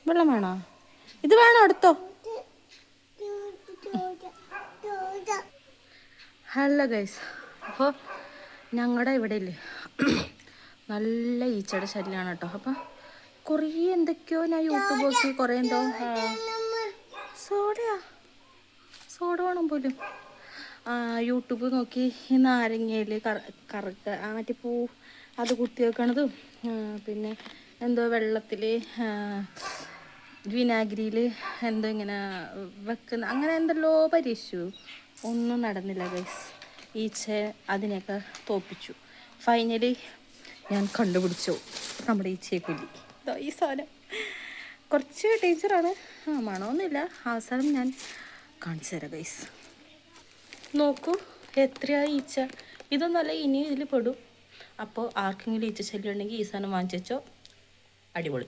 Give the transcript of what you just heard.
വെള്ളം വേണോ? ഇത് വേണോ? എടുത്തോ. ഹലോ ഗൈസ്, അപ്പോൾ ഞങ്ങളുടെ ഇവിടെ ഇല്ലേ നല്ല ഈച്ചയുടെ ശല്യമാണ് കേട്ടോ. അപ്പം കുറേ എന്തൊക്കെയോ ഞാൻ യൂട്യൂബ് നോക്കി കുറേ എന്തോ സോഡ വേണം പോലും യൂട്യൂബ് നോക്കി ഈ നാരങ്ങയിൽ കറുക്ക മറ്റേ പൂ അത് കുത്തി വെക്കണതും പിന്നെ എന്തോ വെള്ളത്തിൽ വിനാഗിരിയിൽ എന്തോ ഇങ്ങനെ വെക്കുന്ന അങ്ങനെ എന്തെല്ലോ പരീക്ഷിച്ചു. ഒന്നും നടന്നില്ല ഗൈസ്. ഈച്ച അതിനെയൊക്കെ തോപ്പിച്ചു. ഫൈനലി ഞാൻ കണ്ടുപിടിച്ചു നമ്മുടെ ഈച്ചയെ കൊല്ലി. ഇതോ ഈ സാധനം കുറച്ച് ഡേഞ്ചറാണ്. മണമൊന്നുമില്ല. അവസാനം ഞാൻ കാണിച്ചു തരാം ഗൈസ്. നോക്കൂ എത്രയാ ഈച്ച. ഇതൊന്നല്ല, ഇനിയും ഇതിൽ പെടും. അപ്പോൾ ആർക്കെങ്കിലും ഈച്ച ശല്യം ഉണ്ടെങ്കിൽ ഈ സാധനം വാങ്ങിച്ചോ, അടിപൊളി.